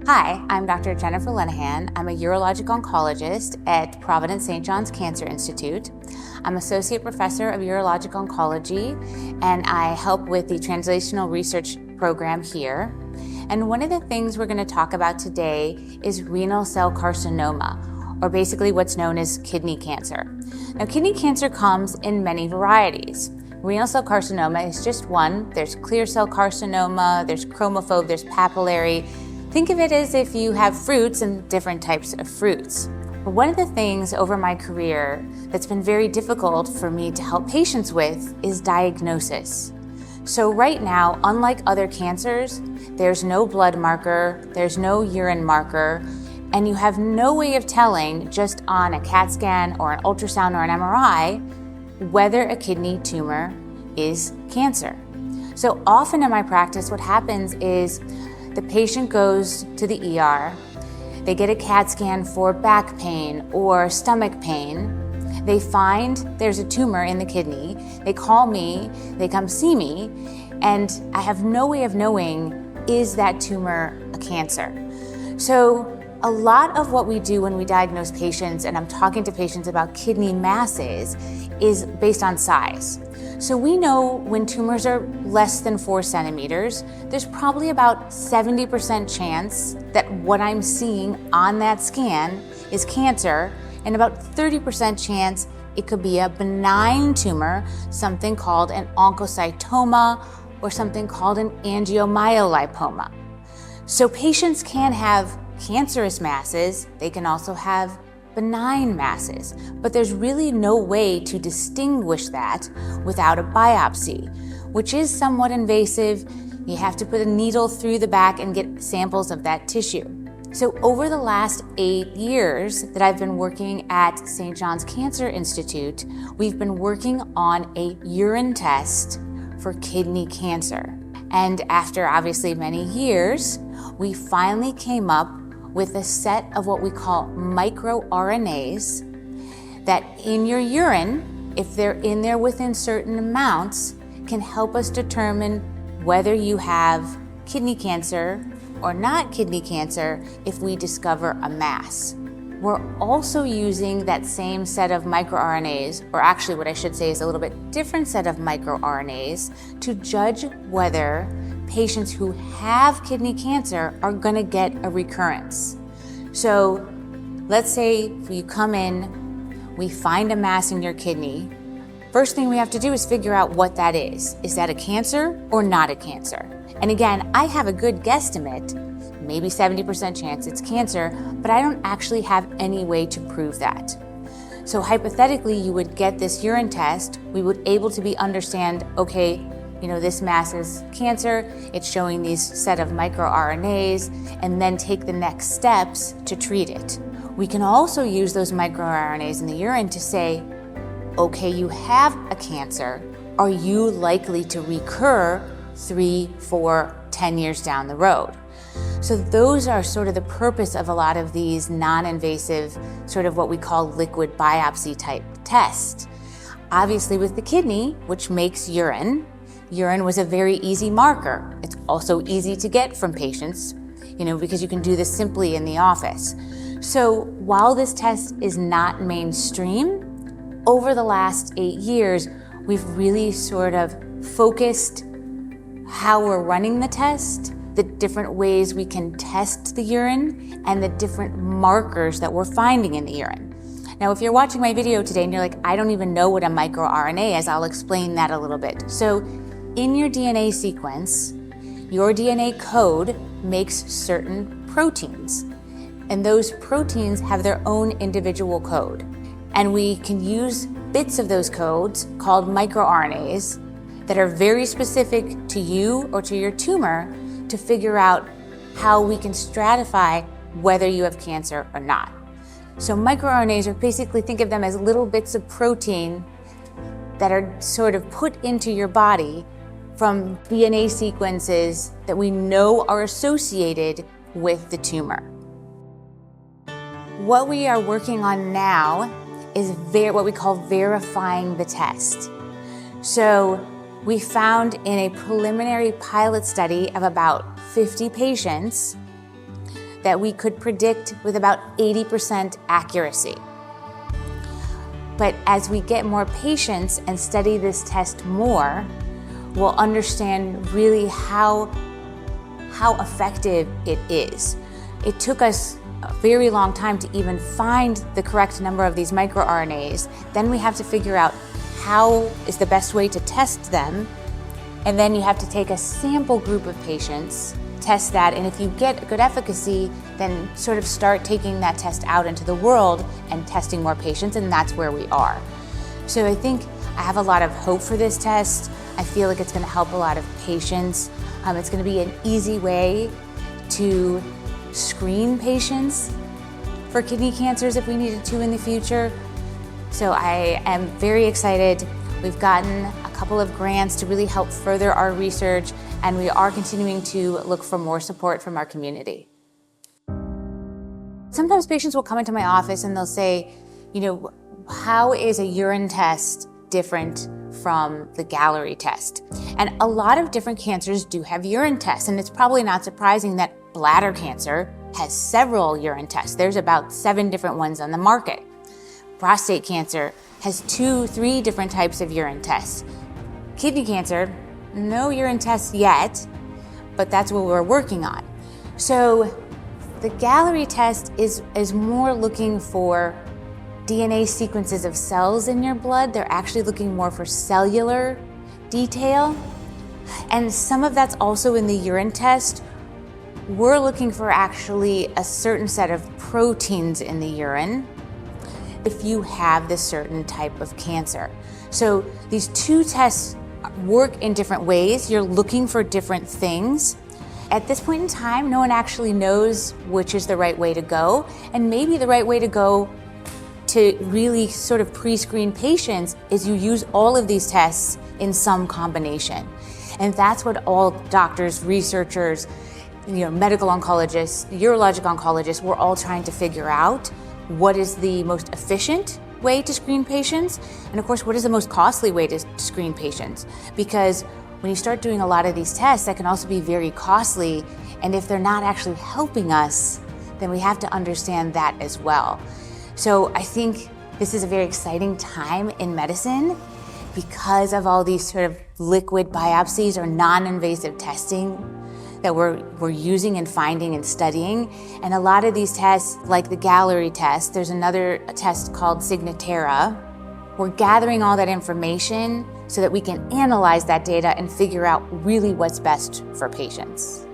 Hi, I'm Dr. Jennifer Linehan. I'm a urologic oncologist at Providence St. John's Cancer Institute. I'm Associate Professor of Urological Oncology, and I help with the Translational Research Program here. And one of the things we're going to talk about today is renal cell carcinoma, or basically what's known as kidney cancer. Now, kidney cancer comes in many varieties. Renal cell carcinoma is just one. There's clear cell carcinoma, there's chromophobe, there's papillary. Think of it as if you have fruits and different types of fruits. But one of the things over my career that's been very difficult for me to help patients with is diagnosis. So right now, unlike other cancers, there's no blood marker, there's no urine marker, and you have no way of telling just on a CAT scan or an ultrasound or an MRI whether a kidney tumor is cancer. So often in my practice, what happens is the patient goes to the ER, they get a CAT scan for back pain or stomach pain, they find there's a tumor in the kidney, they call me, they come see me, and I have no way of knowing, is that tumor a cancer? So a lot of what we do when we diagnose patients, and I'm talking to patients about kidney masses, is based on size. So we know when tumors are less than 4 centimeters, there's probably about 70% chance that what I'm seeing on that scan is cancer, and about 30% chance it could be a benign tumor, something called an oncocytoma or something called an angiomyolipoma. So patients can have cancerous masses, they can also have benign masses, but there's really no way to distinguish that without a biopsy, which is somewhat invasive. You have to put a needle through the back and get samples of that tissue. So over the last 8 years that I've been working at St. John's Cancer Institute, we've been working on a urine test for kidney cancer. And after obviously many years, we finally came up with a set of what we call microRNAs that in your urine, if they're in there within certain amounts, can help us determine whether you have kidney cancer or not kidney cancer if we discover a mass. We're also using that same set of microRNAs, or actually what I should say is a little bit different set of microRNAs, to judge whether patients who have kidney cancer are going to get a recurrence. So let's say you come in, we find a mass in your kidney. First thing we have to do is figure out what that is. Is that a cancer or not a cancer? And again, I have a good guesstimate, maybe 70% chance it's cancer, but I don't actually have any way to prove that. So hypothetically, you would get this urine test, we would able to understand, okay, this mass is cancer, it's showing these set of microRNAs, and then take the next steps to treat it. We can also use those microRNAs in the urine to say, okay, you have a cancer, are you likely to recur 3, 4, 10 years down the road? So those are sort of the purpose of a lot of these non-invasive, sort of what we call liquid biopsy type tests. Obviously with the kidney, which makes urine was a very easy marker. It's also easy to get from patients, because you can do this simply in the office. So while this test is not mainstream, over the last 8 years, we've really sort of focused how we're running the test, the different ways we can test the urine, and the different markers that we're finding in the urine. Now, if you're watching my video today and you're like, I don't even know what a microRNA is, I'll explain that a little bit. So in your DNA sequence, your DNA code makes certain proteins, and those proteins have their own individual code. And we can use bits of those codes called microRNAs that are very specific to you or to your tumor to figure out how we can stratify whether you have cancer or not. So microRNAs are basically, think of them as little bits of protein that are sort of put into your body from DNA sequences that we know are associated with the tumor. What we are working on now is what we call verifying the test. So we found in a preliminary pilot study of about 50 patients that we could predict with about 80% accuracy. But as we get more patients and study this test more, we'll understand really how effective it is. It took us a very long time to even find the correct number of these microRNAs. Then we have to figure out how is the best way to test them. And then you have to take a sample group of patients, test that, and if you get good efficacy, then sort of start taking that test out into the world and testing more patients, and that's where we are. So I think I have a lot of hope for this test. I feel like it's going to help a lot of patients. It's going to be an easy way to screen patients for kidney cancers if we needed to in the future. So I am very excited. We've gotten a couple of grants to really help further our research, and we are continuing to look for more support from our community. Sometimes patients will come into my office and they'll say, how is a urine test different from the Galleri test? And a lot of different cancers do have urine tests, and it's probably not surprising that bladder cancer has several urine tests. There's about 7 different ones on the market. Prostate cancer has 2-3 different types of urine tests. Kidney cancer, no urine tests yet, but that's what we're working on. So the Galleri test is more looking for DNA sequences of cells in your blood. They're actually looking more for cellular detail. And some of that's also in the urine test. We're looking for actually a certain set of proteins in the urine if you have this certain type of cancer. So these 2 tests work in different ways. You're looking for different things. At this point in time, no one actually knows which is the right way to go, and maybe the right way to go to really sort of pre-screen patients is you use all of these tests in some combination. And that's what all doctors, researchers, medical oncologists, urological oncologists, we're all trying to figure out what is the most efficient way to screen patients, and of course, what is the most costly way to screen patients? Because when you start doing a lot of these tests, that can also be very costly, and if they're not actually helping us, then we have to understand that as well. So I think this is a very exciting time in medicine because of all these sort of liquid biopsies or non-invasive testing that we're using and finding and studying. And a lot of these tests, like the Galleri test, there's another test called Signatera. We're gathering all that information so that we can analyze that data and figure out really what's best for patients.